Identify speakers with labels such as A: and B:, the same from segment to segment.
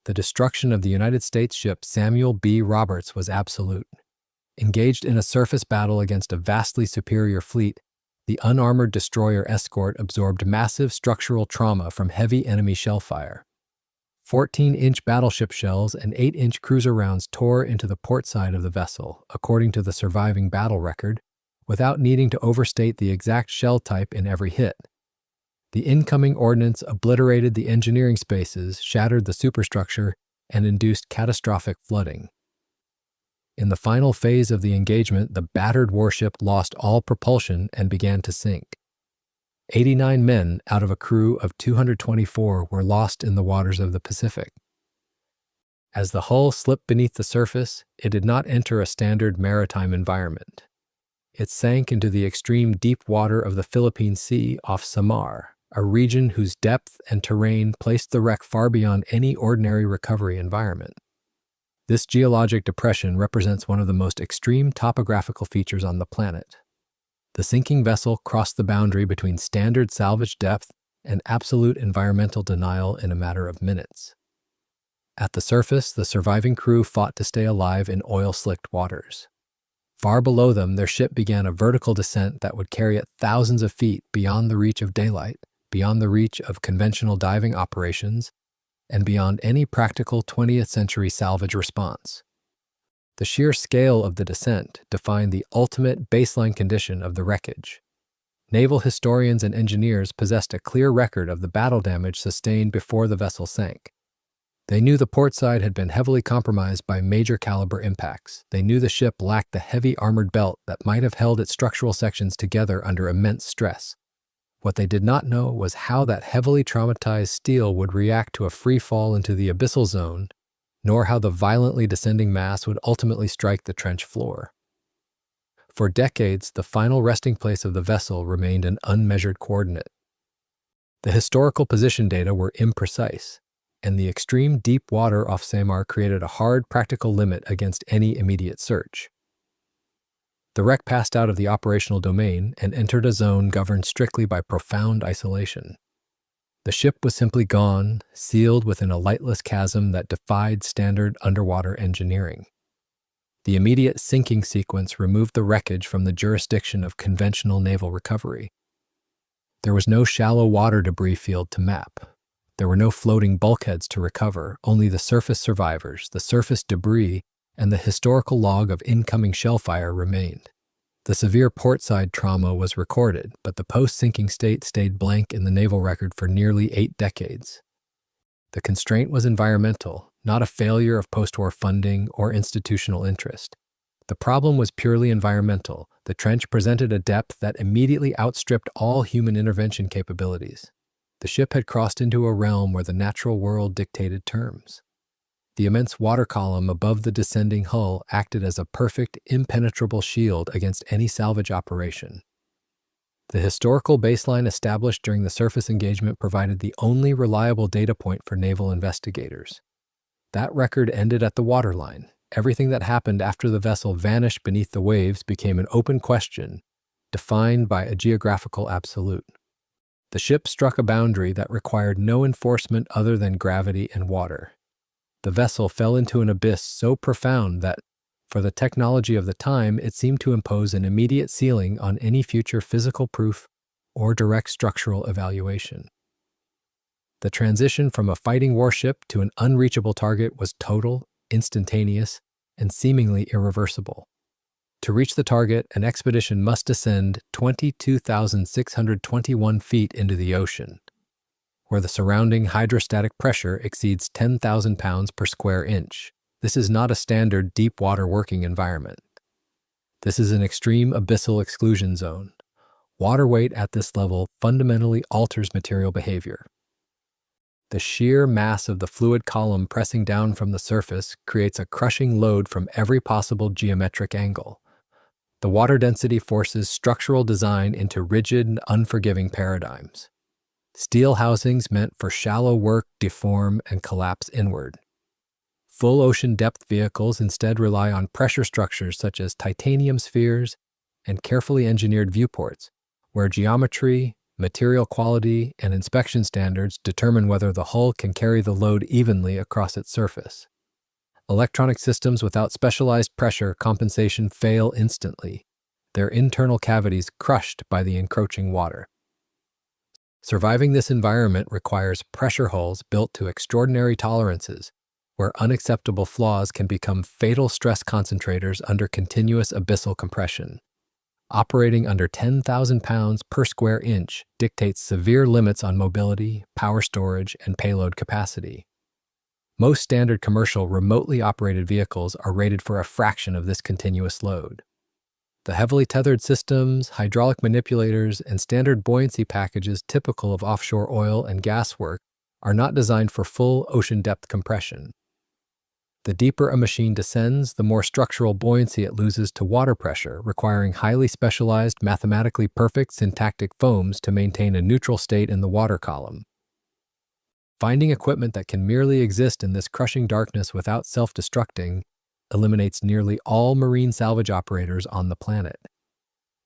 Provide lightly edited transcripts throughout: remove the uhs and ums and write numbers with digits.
A: the destruction of the United States ship Samuel B. Roberts was absolute. Engaged in a surface battle against a vastly superior fleet, the unarmored destroyer escort absorbed massive structural trauma from heavy enemy shell fire. 14-inch battleship shells and 8-inch cruiser rounds tore into the port side of the vessel, according to the surviving battle record, without needing to overstate the exact shell type in every hit. The incoming ordnance obliterated the engineering spaces, shattered the superstructure, and induced catastrophic flooding. In the final phase of the engagement, the battered warship lost all propulsion and began to sink. 89 men out of a crew of 224 were lost in the waters of the Pacific. As the hull slipped beneath the surface, it did not enter a standard maritime environment. It sank into the extreme deep water of the Philippine Sea off Samar, a region whose depth and terrain placed the wreck far beyond any ordinary recovery environment. This geologic depression represents one of the most extreme topographical features on the planet. The sinking vessel crossed the boundary between standard salvage depth and absolute environmental denial in a matter of minutes. At the surface, the surviving crew fought to stay alive in oil-slicked waters. Far below them, their ship began a vertical descent that would carry it thousands of feet beyond the reach of daylight, beyond the reach of conventional diving operations, and beyond any practical 20th century salvage response. The sheer scale of the descent defined the ultimate baseline condition of the wreckage. Naval historians and engineers possessed a clear record of the battle damage sustained before the vessel sank. They knew the port side had been heavily compromised by major caliber impacts. They knew the ship lacked the heavy armored belt that might have held its structural sections together under immense stress. What they did not know was how that heavily traumatized steel would react to a free fall into the abyssal zone, nor how the violently descending mass would ultimately strike the trench floor. For decades, the final resting place of the vessel remained an unmeasured coordinate. The historical position data were imprecise, and the extreme deep water off Samar created a hard practical limit against any immediate search. The wreck passed out of the operational domain and entered a zone governed strictly by profound isolation. The ship was simply gone, sealed within a lightless chasm that defied standard underwater engineering. The immediate sinking sequence removed the wreckage from the jurisdiction of conventional naval recovery. There was no shallow water debris field to map. There were no floating bulkheads to recover, only the surface survivors, the surface debris, and the historical log of incoming shellfire remained. The severe portside trauma was recorded, but the post-sinking state stayed blank in the naval record for nearly 8 decades. The constraint was environmental, not a failure of post-war funding or institutional interest. The problem was purely environmental. The trench presented a depth that immediately outstripped all human intervention capabilities. The ship had crossed into a realm where the natural world dictated terms. The immense water column above the descending hull acted as a perfect, impenetrable shield against any salvage operation. The historical baseline established during the surface engagement provided the only reliable data point for naval investigators. That record ended at the waterline. Everything that happened after the vessel vanished beneath the waves became an open question, defined by a geographical absolute. The ship struck a boundary that required no enforcement other than gravity and water. The vessel fell into an abyss so profound that, for the technology of the time, it seemed to impose an immediate ceiling on any future physical proof or direct structural evaluation. The transition from a fighting warship to an unreachable target was total, instantaneous, and seemingly irreversible. To reach the target, an expedition must descend 22,621 feet into the ocean, where the surrounding hydrostatic pressure exceeds 10,000 pounds per square inch. This is not a standard deep water working environment. This is an extreme abyssal exclusion zone. Water weight at this level fundamentally alters material behavior. The sheer mass of the fluid column pressing down from the surface creates a crushing load from every possible geometric angle. The water density forces structural design into rigid and unforgiving paradigms. Steel housings meant for shallow work deform and collapse inward. Full ocean depth vehicles instead rely on pressure structures such as titanium spheres and carefully engineered viewports, where geometry, Material quality and inspection standards determine whether the hull can carry the load evenly across its surface. Electronic systems without specialized pressure compensation fail instantly, their internal cavities crushed by the encroaching water. Surviving this environment requires pressure hulls built to extraordinary tolerances, where unacceptable flaws can become fatal stress concentrators under continuous abyssal compression. Operating under 10,000 pounds per square inch dictates severe limits on mobility, power storage, and payload capacity. Most standard commercial remotely operated vehicles are rated for a fraction of this continuous load. The heavily tethered systems, hydraulic manipulators, and standard buoyancy packages typical of offshore oil and gas work are not designed for full ocean depth compression. The deeper a machine descends, the more structural buoyancy it loses to water pressure, requiring highly specialized, mathematically perfect syntactic foams to maintain a neutral state in the water column. Finding equipment that can merely exist in this crushing darkness without self-destructing eliminates nearly all marine salvage operators on the planet.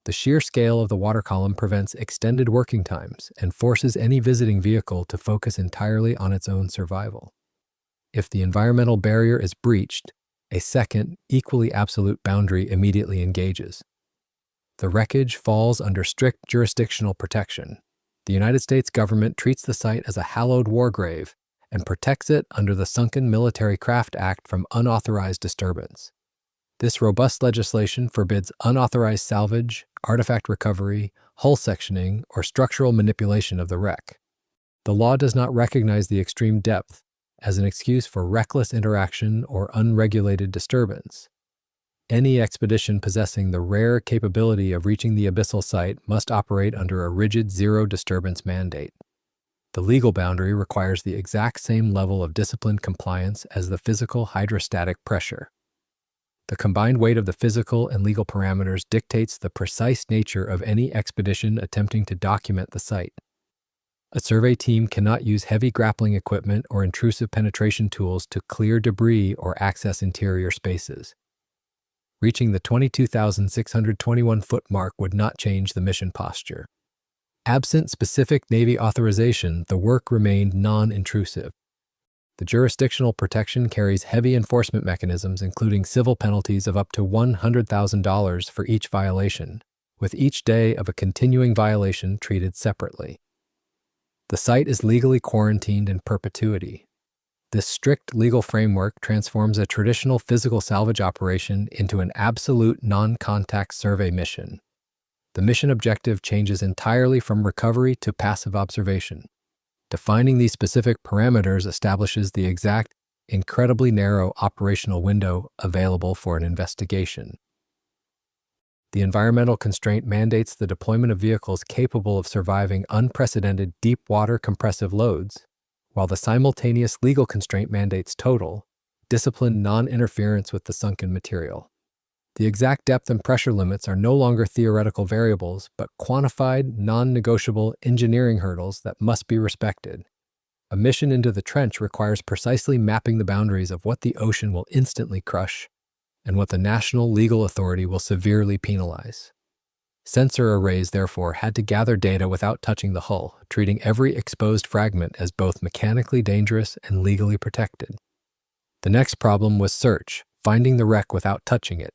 A: The sheer scale of the water column prevents extended working times and forces any visiting vehicle to focus entirely on its own survival. If the environmental barrier is breached, a second, equally absolute boundary immediately engages. The wreckage falls under strict jurisdictional protection. The United States government treats the site as a hallowed war grave and protects it under the Sunken Military Craft Act from unauthorized disturbance. This robust legislation forbids unauthorized salvage, artifact recovery, hull sectioning, or structural manipulation of the wreck. The law does not recognize the extreme depth as an excuse for reckless interaction or unregulated disturbance. Any expedition possessing the rare capability of reaching the abyssal site must operate under a rigid zero disturbance mandate. The legal boundary requires the exact same level of disciplined compliance as the physical hydrostatic pressure. The combined weight of the physical and legal parameters dictates the precise nature of any expedition attempting to document the site. A survey team cannot use heavy grappling equipment or intrusive penetration tools to clear debris or access interior spaces. Reaching the 22,621-foot mark would not change the mission posture. Absent specific Navy authorization, the work remained non-intrusive. The jurisdictional protection carries heavy enforcement mechanisms, including civil penalties of up to $100,000 for each violation, with each day of a continuing violation treated separately. The site is legally quarantined in perpetuity. This strict legal framework transforms a traditional physical salvage operation into an absolute non-contact survey mission. The mission objective changes entirely from recovery to passive observation. Defining these specific parameters establishes the exact, incredibly narrow operational window available for an investigation. The environmental constraint mandates the deployment of vehicles capable of surviving unprecedented deep water compressive loads, while the simultaneous legal constraint mandates total, disciplined non-interference with the sunken material. The exact depth and pressure limits are no longer theoretical variables, but quantified, non-negotiable engineering hurdles that must be respected. A mission into the trench requires precisely mapping the boundaries of what the ocean will instantly crush and what the national legal authority will severely penalize. Sensor arrays, therefore, had to gather data without touching the hull, treating every exposed fragment as both mechanically dangerous and legally protected. The next problem was search, finding the wreck without touching it.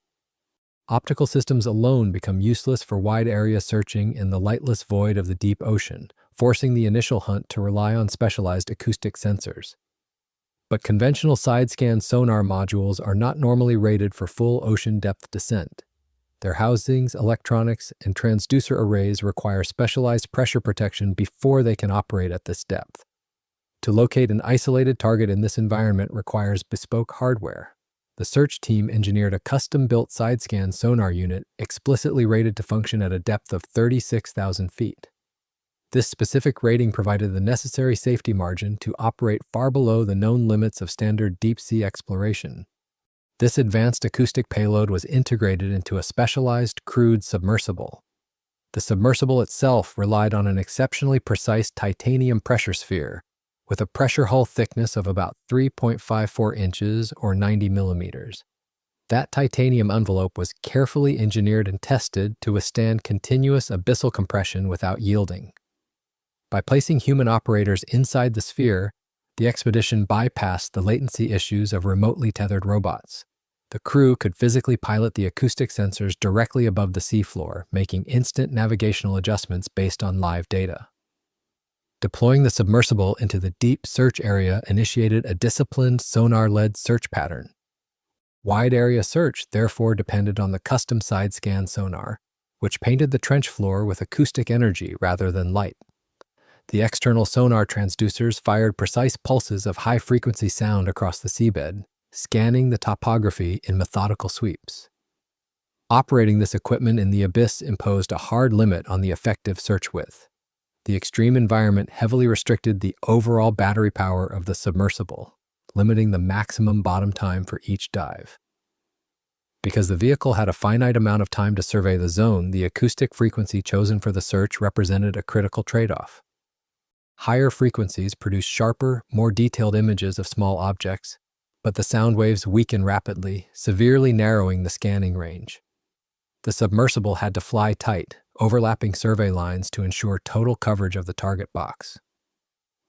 A: Optical systems alone become useless for wide area searching in the lightless void of the deep ocean, forcing the initial hunt to rely on specialized acoustic sensors. But conventional side-scan sonar modules are not normally rated for full ocean depth descent. Their housings, electronics, and transducer arrays require specialized pressure protection before they can operate at this depth. To locate an isolated target in this environment requires bespoke hardware. The search team engineered a custom-built side-scan sonar unit explicitly rated to function at a depth of 36,000 feet. This specific rating provided the necessary safety margin to operate far below the known limits of standard deep-sea exploration. This advanced acoustic payload was integrated into a specialized crewed submersible. The submersible itself relied on an exceptionally precise titanium pressure sphere, with a pressure hull thickness of about 3.54 inches or 90 millimeters. That titanium envelope was carefully engineered and tested to withstand continuous abyssal compression without yielding. By placing human operators inside the sphere, the expedition bypassed the latency issues of remotely tethered robots. The crew could physically pilot the acoustic sensors directly above the seafloor, making instant navigational adjustments based on live data. Deploying the submersible into the deep search area initiated a disciplined sonar-led search pattern. Wide area search therefore depended on the custom side-scan sonar, which painted the trench floor with acoustic energy rather than light. The external sonar transducers fired precise pulses of high-frequency sound across the seabed, scanning the topography in methodical sweeps. Operating this equipment in the abyss imposed a hard limit on the effective search width. The extreme environment heavily restricted the overall battery power of the submersible, limiting the maximum bottom time for each dive. Because the vehicle had a finite amount of time to survey the zone, the acoustic frequency chosen for the search represented a critical trade-off. Higher frequencies produce sharper, more detailed images of small objects, but the sound waves weaken rapidly, severely narrowing the scanning range. The submersible had to fly tight, overlapping survey lines to ensure total coverage of the target box.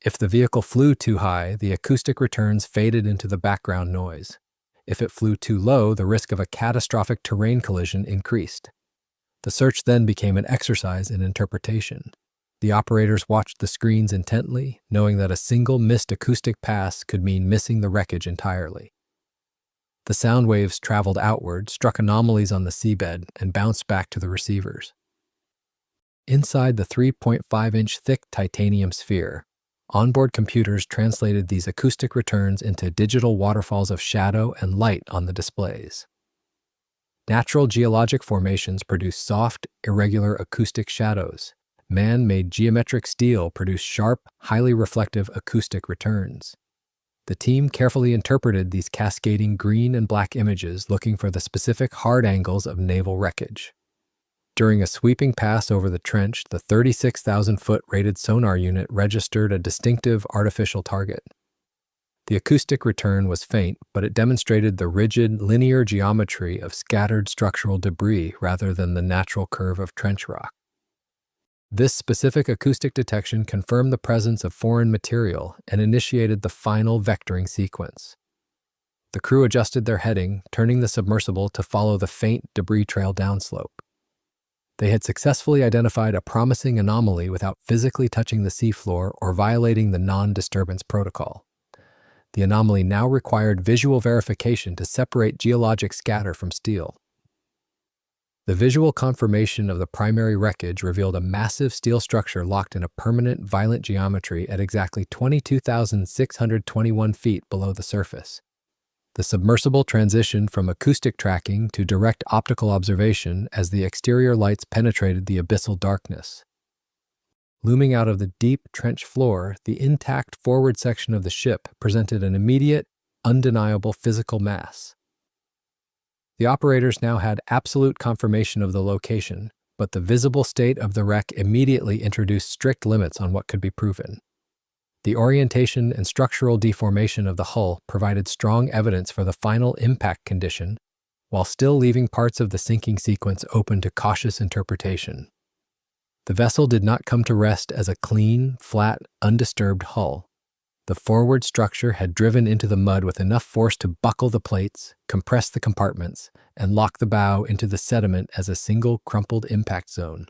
A: If the vehicle flew too high, the acoustic returns faded into the background noise. If it flew too low, the risk of a catastrophic terrain collision increased. The search then became an exercise in interpretation. The operators watched the screens intently, knowing that a single missed acoustic pass could mean missing the wreckage entirely. The sound waves traveled outward, struck anomalies on the seabed, and bounced back to the receivers. Inside the 3.5-inch thick titanium sphere, onboard computers translated these acoustic returns into digital waterfalls of shadow and light on the displays. Natural geologic formations produce soft, irregular acoustic shadows. Man-made geometric steel produced sharp, highly reflective acoustic returns. The team carefully interpreted these cascading green and black images, looking for the specific hard angles of naval wreckage. During a sweeping pass over the trench, the 36,000-foot rated sonar unit registered a distinctive artificial target. The acoustic return was faint, but it demonstrated the rigid, linear geometry of scattered structural debris rather than the natural curve of trench rock. This specific acoustic detection confirmed the presence of foreign material and initiated the final vectoring sequence. The crew adjusted their heading, turning the submersible to follow the faint debris trail downslope. They had successfully identified a promising anomaly without physically touching the seafloor or violating the non-disturbance protocol. The anomaly now required visual verification to separate geologic scatter from steel. The visual confirmation of the primary wreckage revealed a massive steel structure locked in a permanent, violent geometry at exactly 22,621 feet below the surface. The submersible transitioned from acoustic tracking to direct optical observation as the exterior lights penetrated the abyssal darkness. Looming out of the deep trench floor, the intact forward section of the ship presented an immediate, undeniable physical mass. The operators now had absolute confirmation of the location, but the visible state of the wreck immediately introduced strict limits on what could be proven. The orientation and structural deformation of the hull provided strong evidence for the final impact condition, while still leaving parts of the sinking sequence open to cautious interpretation. The vessel did not come to rest as a clean, flat, undisturbed hull. The forward structure had driven into the mud with enough force to buckle the plates, compress the compartments, and lock the bow into the sediment as a single crumpled impact zone.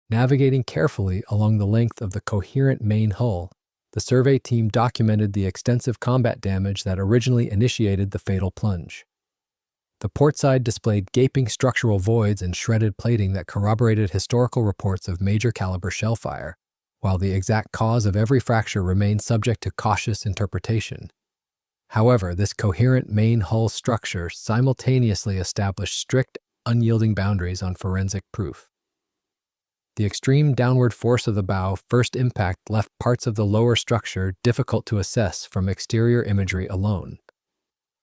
A: Navigating carefully along the length of the coherent main hull, the survey team documented the extensive combat damage that originally initiated the fatal plunge. The port side displayed gaping structural voids and shredded plating that corroborated historical reports of major caliber shell fire, while the exact cause of every fracture remained subject to cautious interpretation. However, this coherent main hull structure simultaneously established strict, unyielding boundaries on forensic proof. The extreme downward force of the bow first impact left parts of the lower structure difficult to assess from exterior imagery alone.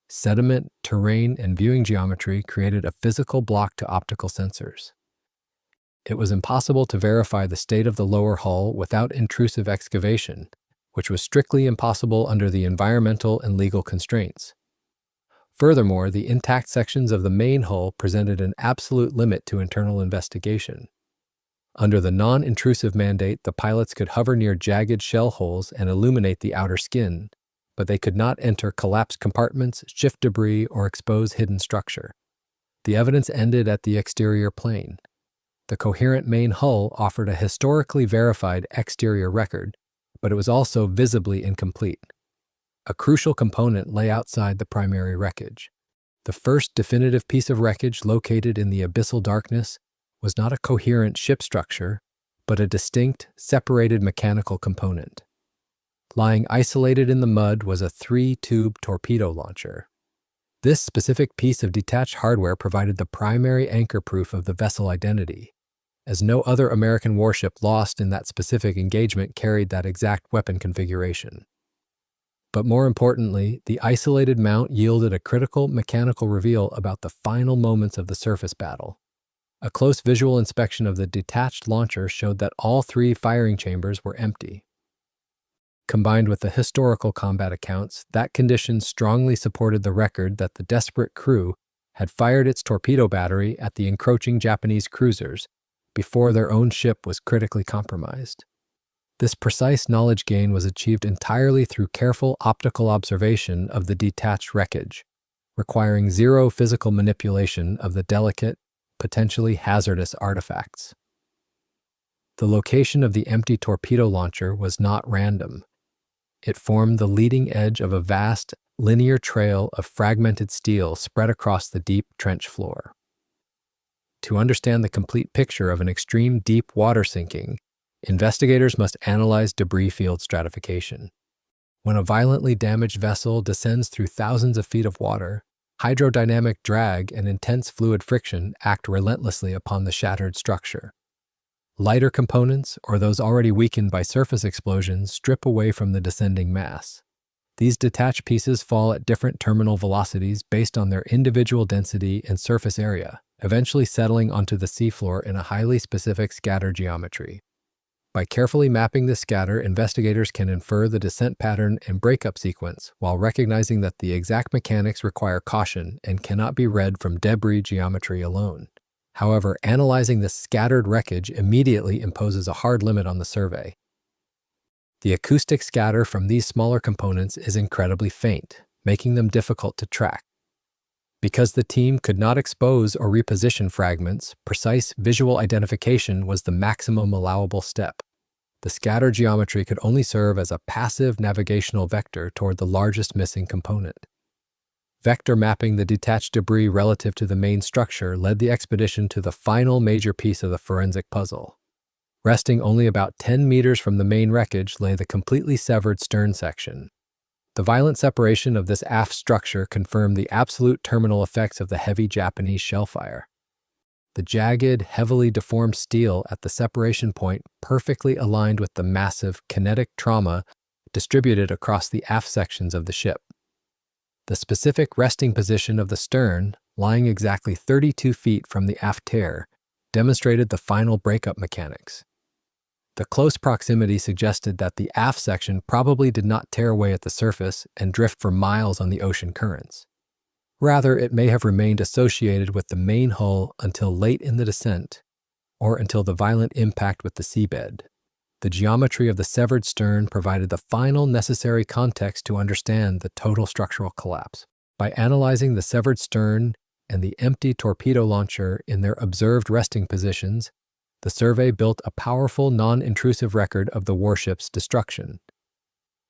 A: Sediment, terrain, and viewing geometry created a physical block to optical sensors. It was impossible to verify the state of the lower hull without intrusive excavation, which was strictly impossible under the environmental and legal constraints. Furthermore, the intact sections of the main hull presented an absolute limit to internal investigation. Under the non-intrusive mandate, the pilots could hover near jagged shell holes and illuminate the outer skin, but they could not enter collapsed compartments, shift debris, or expose hidden structure. The evidence ended at the exterior plane. The coherent main hull offered a historically verified exterior record, but it was also visibly incomplete. A crucial component lay outside the primary wreckage. The first definitive piece of wreckage located in the abyssal darkness was not a coherent ship structure, but a distinct, separated mechanical component. Lying isolated in the mud was a 3-tube torpedo launcher. This specific piece of detached hardware provided the primary anchor proof of the vessel identity, as no other American warship lost in that specific engagement carried that exact weapon configuration. But more importantly, the isolated mount yielded a critical mechanical reveal about the final moments of the surface battle. A close visual inspection of the detached launcher showed that all 3 firing chambers were empty. Combined with the historical combat accounts, that condition strongly supported the record that the desperate crew had fired its torpedo battery at the encroaching Japanese cruisers before their own ship was critically compromised. This precise knowledge gain was achieved entirely through careful optical observation of the detached wreckage, requiring zero physical manipulation of the delicate, potentially hazardous artifacts. The location of the empty torpedo launcher was not random. It formed the leading edge of a vast, linear trail of fragmented steel spread across the deep trench floor. To understand the complete picture of an extreme deep water sinking, investigators must analyze debris field stratification. When a violently damaged vessel descends through thousands of feet of water, hydrodynamic drag and intense fluid friction act relentlessly upon the shattered structure. Lighter components, or those already weakened by surface explosions, strip away from the descending mass. These detached pieces fall at different terminal velocities based on their individual density and surface area, eventually settling onto the seafloor in a highly specific scatter geometry. By carefully mapping this scatter, investigators can infer the descent pattern and breakup sequence while recognizing that the exact mechanics require caution and cannot be read from debris geometry alone. However, analyzing the scattered wreckage immediately imposes a hard limit on the survey. The acoustic scatter from these smaller components is incredibly faint, making them difficult to track. Because the team could not expose or reposition fragments, precise visual identification was the maximum allowable step. The scatter geometry could only serve as a passive navigational vector toward the largest missing component. Vector mapping the detached debris relative to the main structure led the expedition to the final major piece of the forensic puzzle. Resting only about 10 meters from the main wreckage lay the completely severed stern section. The violent separation of this aft structure confirmed the absolute terminal effects of the heavy Japanese shellfire. The jagged, heavily deformed steel at the separation point perfectly aligned with the massive kinetic trauma distributed across the aft sections of the ship. The specific resting position of the stern, lying exactly 32 feet from the aft tear, demonstrated the final breakup mechanics. The close proximity suggested that the aft section probably did not tear away at the surface and drift for miles on the ocean currents. Rather, it may have remained associated with the main hull until late in the descent, or until the violent impact with the seabed. The geometry of the severed stern provided the final necessary context to understand the total structural collapse. By analyzing the severed stern and the empty torpedo launcher in their observed resting positions, the survey built a powerful, non-intrusive record of the warship's destruction.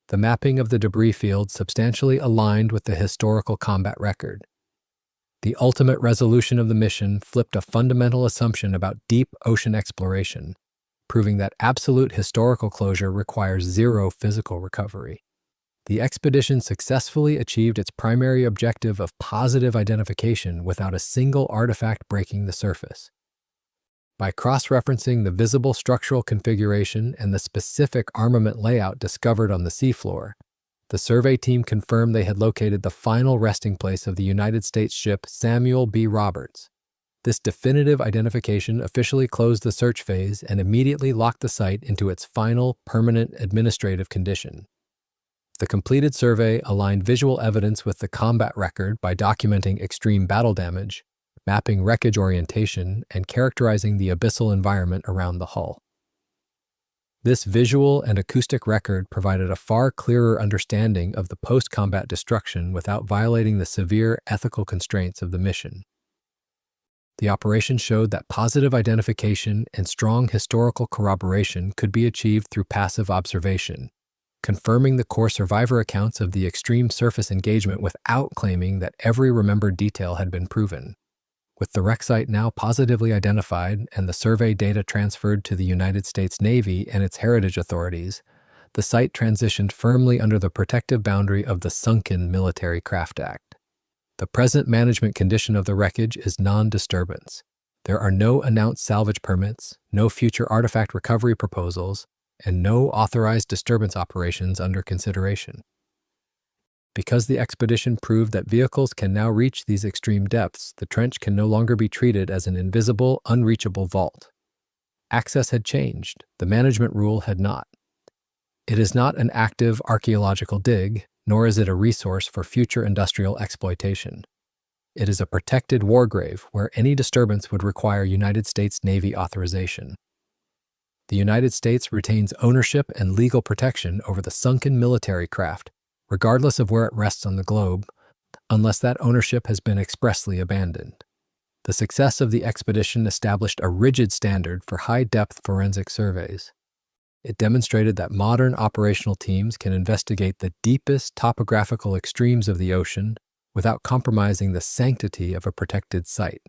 A: The mapping of the debris field substantially aligned with the historical combat record. The ultimate resolution of the mission flipped a fundamental assumption about deep ocean exploration, proving that absolute historical closure requires zero physical recovery. The expedition successfully achieved its primary objective of positive identification without a single artifact breaking the surface. By cross-referencing the visible structural configuration and the specific armament layout discovered on the seafloor, the survey team confirmed they had located the final resting place of the United States ship Samuel B. Roberts. This definitive identification officially closed the search phase and immediately locked the site into its final, permanent administrative condition. The completed survey aligned visual evidence with the combat record by documenting extreme battle damage, mapping wreckage orientation and characterizing the abyssal environment around the hull. This visual and acoustic record provided a far clearer understanding of the post-combat destruction without violating the severe ethical constraints of the mission. The operation showed that positive identification and strong historical corroboration could be achieved through passive observation, confirming the core survivor accounts of the extreme surface engagement without claiming that every remembered detail had been proven. With the wreck site now positively identified and the survey data transferred to the United States Navy and its heritage authorities, the site transitioned firmly under the protective boundary of the Sunken Military Craft Act. The present management condition of the wreckage is non-disturbance. There are no announced salvage permits, no future artifact recovery proposals, and no authorized disturbance operations under consideration. Because the expedition proved that vehicles can now reach these extreme depths, the trench can no longer be treated as an invisible, unreachable vault. Access had changed, the management rule had not. It is not an active archaeological dig, nor is it a resource for future industrial exploitation. It is a protected war grave where any disturbance would require United States Navy authorization. The United States retains ownership and legal protection over the sunken military craft, regardless of where it rests on the globe, unless that ownership has been expressly abandoned. The success of the expedition established a rigid standard for high-depth forensic surveys. It demonstrated that modern operational teams can investigate the deepest topographical extremes of the ocean without compromising the sanctity of a protected site.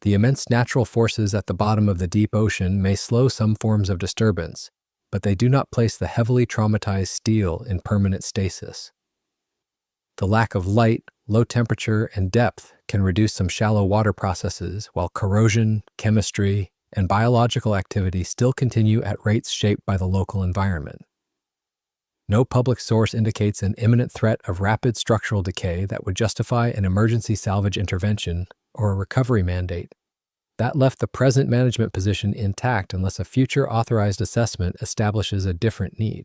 A: The immense natural forces at the bottom of the deep ocean may slow some forms of disturbance, but they do not place the heavily traumatized steel in permanent stasis. The lack of light, low temperature, and depth can reduce some shallow water processes, while corrosion, chemistry, and biological activity still continue at rates shaped by the local environment. No public source indicates an imminent threat of rapid structural decay that would justify an emergency salvage intervention or a recovery mandate. That left the present management position intact unless a future authorized assessment establishes a different need.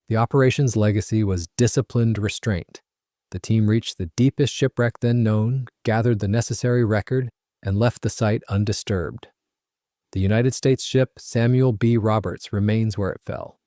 A: The operation's legacy was disciplined restraint. The team reached the deepest shipwreck then known, gathered the necessary record, and left the site undisturbed. The United States ship Samuel B. Roberts remains where it fell.